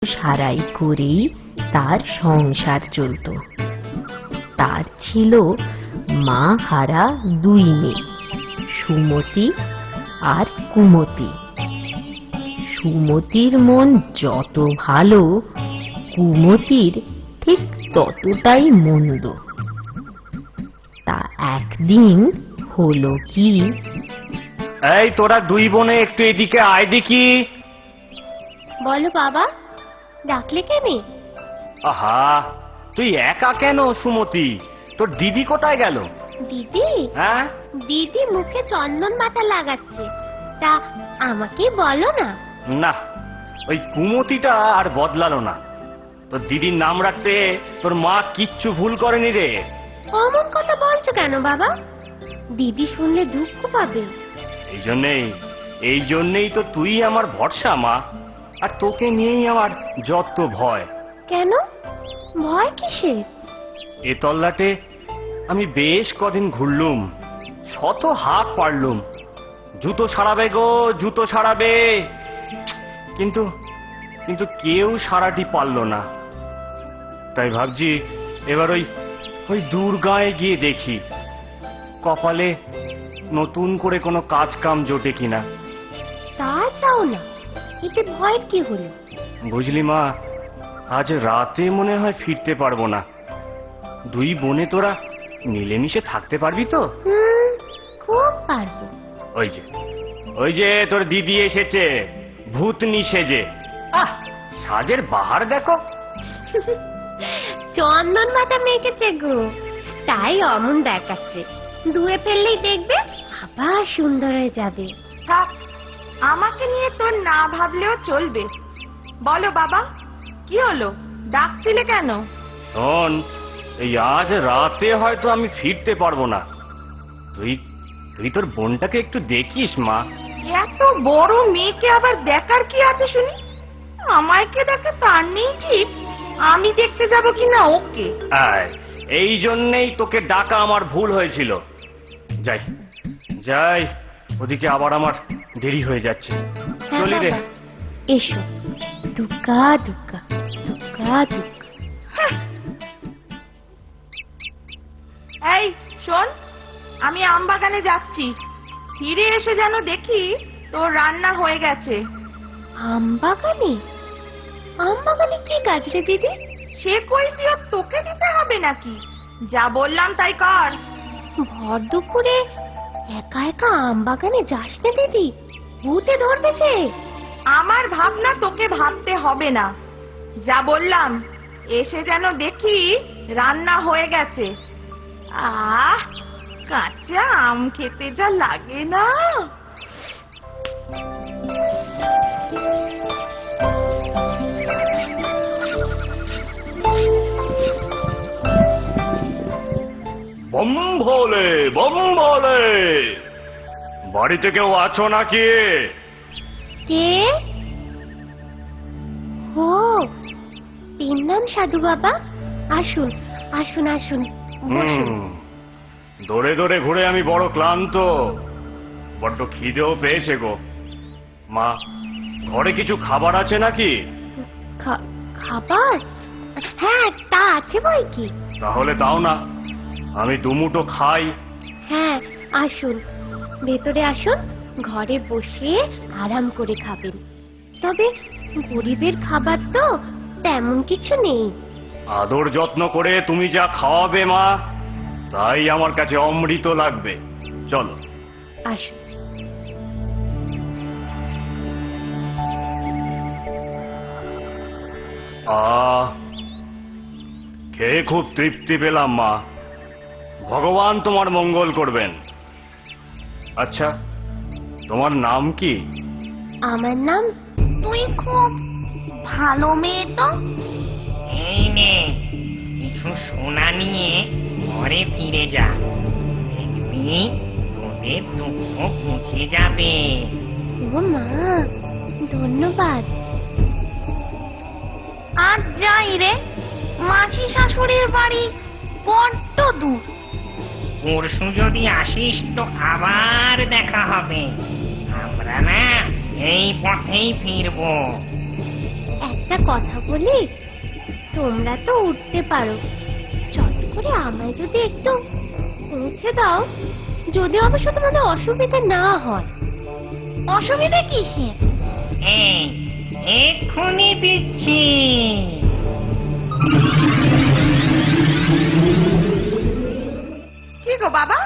সারাই করেই তার সংসার চলত। তার ছিল মা হারা দুই মেয়ে, সুমতি আর কুমতি। সুমতির মন যত ভালো, কুমতির ঠিক ততটাই মন্দ। তা একদিন হলো কি, এই তোরা দুই বোনে একটু এদিকে আয় দেখি। বলো বাবা, ডাকলে কেনে? আহা, তুই একা কেন সুমতি? তোর দিদি কোথায় গেল? দিদি? হ্যাঁ, দিদি মুখে চন্দন মাথা লাগাচ্ছে, তা আমাকে বলো না। না, ওই কুমতিটা আর বদলালো না। তোর দিদির নাম রাখতে তোর মা কিচ্ছু ভুল করেনি রে। অমন কথা বলছো কেন বাবা? দিদি শুনলে দুঃখ পাবে। এই জন্যেই তো তুই আমার ভরসা মা, আর তোকে নিয়েই আমার যত ভয়। কেন? ভয় কিসের? এ তল্লাটে আমি বেশ কদিন ঘুরলুম, শত হাত পারলুম, জুতো ছাড়াবে গো, জুতো ছাড়াবে, কিন্তু কিন্তু কেউ সারাটি পারল না। তাই ভাবছি এবার ওই দূর গাঁয়ে গিয়ে দেখি, কপালে নতুন করে কোনো কাজ কাম জোটে কিনা। তা চাও না, এতে ভয়ের কি হলো? বুঝলি মা, আজ রাতে মনে হয় ফিরতে পারবো না। দুই বোনে তোরা মিলেমিশে থাকতে পারবি তো? খুব পারবো। ওই যে তোর দিদি এসেছে, ভূতনি সেজে। আহ, সাজের বাহার দেখো। চন্দন মাথা মেখেছে গো, তাই অমন দেখাচ্ছে। ধুয়ে ফেললেই দেখবে আবার সুন্দর হয়ে যাবে। থাক, আমাকে নিয়ে তোর না ভাবলেও চলবে। বলো বাবা, কি হলো? ডাকছিলে কেন? শোন, এই আজ রাতে হয়তো আমি ফিরতে পারবো না। তুই তুই তোর বোনটাকে একটু দেখিস মা। এত বড় মেয়েকে আবার দেখার কি আছে শুনি? আমায়কে দেখে তার নেই ঠিক, আমি দেখতে যাব কিনা ওকে। আয়, এই জন্যেই তোকে ডাকা আমার ভুল হয়েছিল। যাই যাই, ওদিকে আবার আমার দেরি হয়ে যাচ্ছে। হ্যাঁ চলি রে। বাবা, এসো। দুগ্গা দুগ্গা দুগ্গা দুগ্গা। এই শোন, আমি আমবাগানে যাচ্ছি, ফিরে এসে যেন দেখি তোর রান্না হয়ে গেছে। আমবাগানে? আমবাগানে কি কাজ রে দিদি? সে কৈফিয়ত তোকে দিতে হবে নাকি? যা বললাম তাই কর। ভর দুপুরে একা একা আমবাগানে যাস না দিদি, ভূতে ধরবে যে। আমার ভাবনা তোকে ভাবতে হবে না, যা বললাম এসে যেন দেখি রান্না হয়ে গেছে। আহ, কাঁচা আম খেতে যা লাগে না। বম ভোলে, বম ভোলে, বাড়িতে কেউ আছো নাকি? কে? ও, এর নাম সাধু বাবা। আসুন আসুন আসুন, বসুন। দৌড়ে দৌড়ে ঘুরে আমি বড় ক্লান্ত, বড্ড খিদেও পেয়েছে গো। মা, ঘরে কিছু খাবার আছে নাকি? খাবার? হ্যাঁ, তা আছে বই কি। তাহলে দাও না, আমি দুমুটো খাই। হ্যাঁ, আসুন, ভেতরে আসুন, ঘরে বসে আরাম করে খাবেন। তবে গরিবের খাবার তো তেমন কিছু নেই। আদর যত্ন করে তুমি যা খাওয়াবে মা, তাই আমার কাছে অমৃত লাগবে। চলো আসুন। খেয়ে খুব তৃপ্তি পেলাম মা, ভগবান তোমার মঙ্গল করবেন। আচ্ছা, তোমার নাম কি? আমার নাম? তুই খুব ভালো মেয়ে তো। এই নে, কিছু সোনা নিয়ে ঘরে ফিরে যা, দেখবি তোদের দুঃখ মুছে যাবে। ও মা, ধন্যবাদ। আজ যাই রে, মাসি শাশুড়ির বাড়ি বড্ড দূর। পরশু যদি আসিস তো আবার দেখা হবে। আমরা না এই পথেই ফিরবো। এত একটা কথা বলি, তোমরা তো উঠতে পারো, চট করে আমায় যদি একটু পৌঁছে দাও, যদি অবশ্য তোমাদের অসুবিধা না হয়। অসুবিধা কিসের? এই এক্ষুনি দিচ্ছি। কি গো বাবা,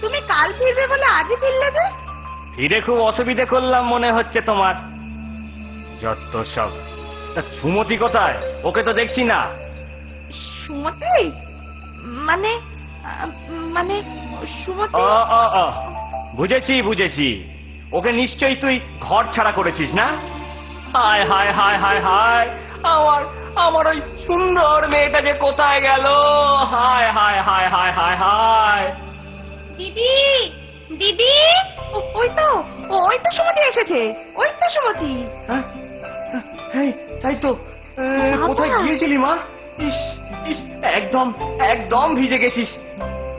তুমি কাল ফিরবে বলে আজই ফিরলে যে? ফিরে খুব অসুবিধে করলাম মনে হচ্ছে তোমার। যত সব। তা সুমতি কোথায়? ওকে তো দেখছি না। সুমতি? মানে মানে সুমতি? ও ও ও, বুঝেছি বুঝেছি, ওকে নিশ্চয়ই তুই ঘর ছাড়া করেছিস না? হায় হায় হায় হায় হায়, আমার আমার ওই সুন্দর মেয়েটা যে কোথায় গেল? হায় হায় হায় হায় হায় হায়। দিদি, দিদি, ওই তো সুমতি এসেছে, ওই তো সুমতি। হ্যাঁ? এই, তাই তো। বাবা! কোথায় গিয়েছিলি মা? ইস ইস, একদম একদম ভিজে গেছিস।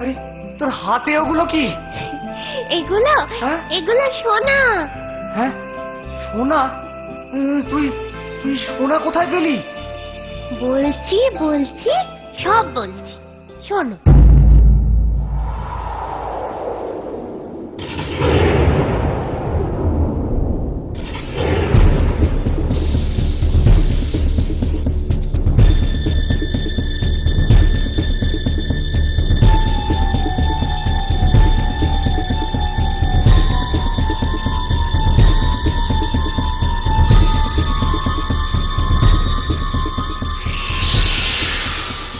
আরে তোর হাতে ওগুলো কি? এগুলো হ্যাঁ? এগুলো সোনা। হ্যাঁ, সোনা? তুই তুই সোনা কোথায় পেলি? বলছি বলছি, সব বলছি, শোনো।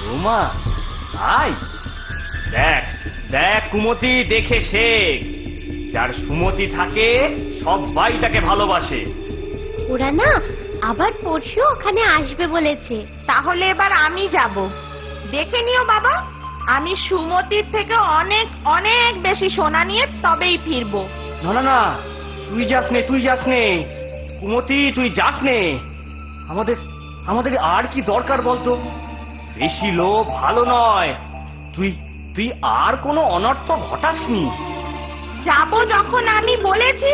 রোমা, আয় দেখ দেখ, কুমতি দেখে শেখ। যার সুমতি থাকে সবাই তাকে ভালোবাসে। ওরা না আবার পরশু ওখানে আসবে বলেছে। তাহলে এবার আমি যাব। দেখে নিও বাবা, আমি সুমতির থেকে অনেক অনেক বেশি সোনা নিয়ে তবেই ফিরবো। না না না, তুই যাস নে, তুই যাস নে কুমতি, তুই যাস নে। আমাদের আমাদের আর কি দরকার বলতো? বেশি লোভ ভালো নয়। তুই তুই আর কোনো অনর্থ ঘটাসনি। যাবো যখন আমি বলেছি,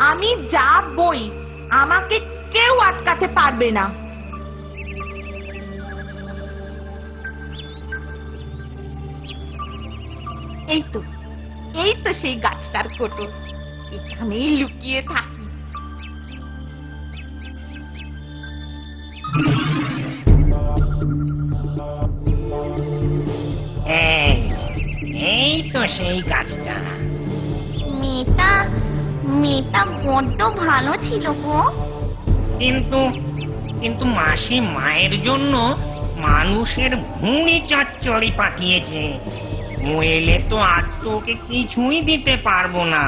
আমি যাবই। আমাকে কেউ আটকাতে পারবে না। এই তো সেই গাছটার কোটো, এখানেই লুকিয়ে থাকি। এই তো সেই গাছটা। মেয়েটা বড্ড ভালো ছিল গো। কিন্তু কিন্তু মাসি মায়ের জন্য মানুষের ভুঁড়ি চচ্চড়ি পাঠিয়েছে। ও এলে তো আর তো ওকে কিছুই দিতে পারবো না।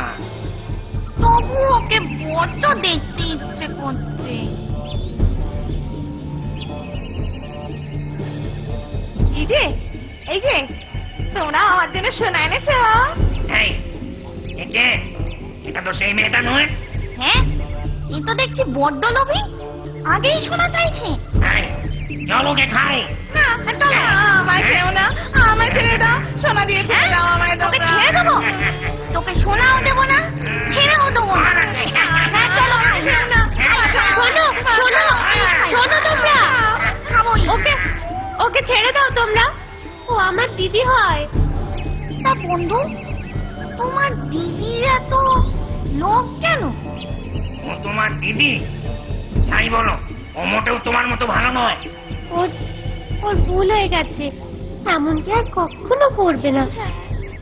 তবু ওকে বড্ড দেখতে ইচ্ছে করছে। এই যে তোমরা আমার জন্য সোনা এনেছো। এই একে, এটা তো সেই মেয়েটা নয়। হ্যাঁ, এ তো দেখছি বড্ড লোভী, আগেই শোনা চাইছে। এই, চল ওকে খাই। না, না, আমায় খেও না, আমায় ছেড়ে দাও। সোনা দিয়ে ছেড়ে দাও আমায়। তোকে তোমরা ছেড়ে দেবো? তোকে সোনাও দেবো না, ছেড়েও দেবো না। হ্যাঁ, চলো, খেও না। শোনো শোনো শোনো, তোমরা খাবোই। ওকে ছেড়ে দাও তোমরা, ও আমার দিদি হয়। তা বন্ধু, তোমার দিদির এত লোভ কেন? ও তোমার দিদি? তাই বলো, ও মোটেও তোমার মতো ভালো নয়। ওর ভুল হয়ে গেছে, এমনকি আর কখনো করবে না।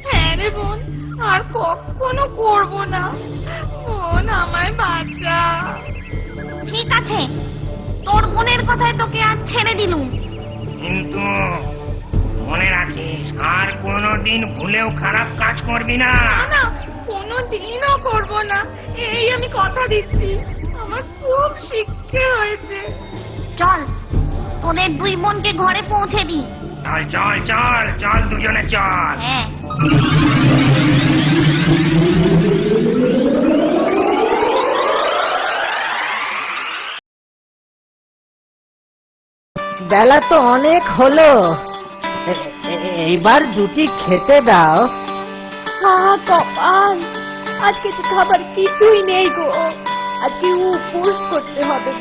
হ্যাঁ রে বোন, আর কখনো করবো না। বোন, আমায় বাঁচা। ঠিক আছে, তোর বোনের কথায় তোকে আর ছেড়ে দিলুম। কিন্তু মনে রাখিস, আর কোনোদিন ভুলেও খারাপ কাজ করবি না। না, কোনো দিনও করবো না, এই আমি কথা দিচ্ছি। আমার খুব শিক্ষা হয়েছে। চল, তোদের দুই বোনকে ঘরে পৌঁছে দি। চল চল চল চল, দুজনে চল। হ্যাঁ। বেলা তো অনেক হলো, এইবার দুটি খেতে দাও। কপাল, আজকে তো খাবার কিছুই নেই গো, আজকে উপোস করতে হবে।